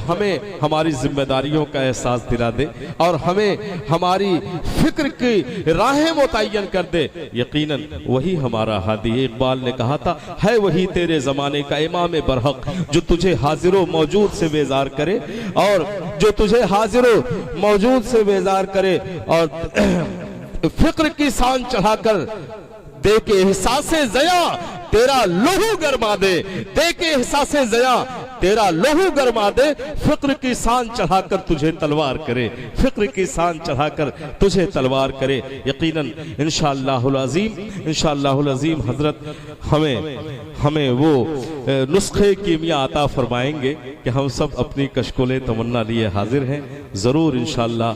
हमें हमारी जिम्मेदारियों का एहसास दिला दे और हमें हमारी फिक्र की राहें मुतय्यन कर दे, यकीनन वही हमारा हादी। इकबाल ने कहा था, है वही तेरे जमाने का इमाम बरहक जो तुझे हाजिरो मौजूद से बेजार करे, और जो तुझे हाजिरो मौजूद से बेजार करे और फिक्र की शान चढ़ाकर दे के एहसास ज़या तेरा लोहू गरमा दे, देके एहसासे ज़या तेरा लोहू गरमा दे, फिक्र की शान चढ़ाकर तुझे तलवार करे, फिक्र की शान चढ़ाकर तुझे तलवार करे। यकीनन इंशाअल्लाहुल अज़ीम हजरत हमें वो नुस्खे कीमिया अता फरमाएंगे कि हम सब अपनी कशकोले तमन्ना लिए हाजिर हैं। ज़रूर इंशाअल्लाह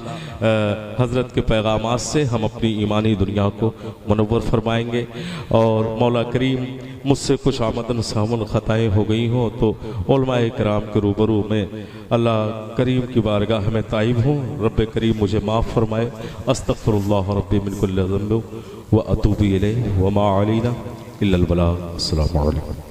हजरत के पैगामात से हम अपनी ईमानी दुनिया को मुनव्वर फरमाएंगे। और मौला करीम मुझसे कुछ आमदन सामन ख़ताएँ हो गई हों तो उलमाए किराम के रूबरू में अल्लाह करीम की बारगाह में ताइब हूँ। रब्बे करीम मुझे माफ़ फरमाए। अस्तग़फिरुल्लाह रब्बी मिन कुल्लि ज़ंब व अतूबु इलैहि व मा अलैना इल्लल बलाग। अस्सलामु अलैकुम।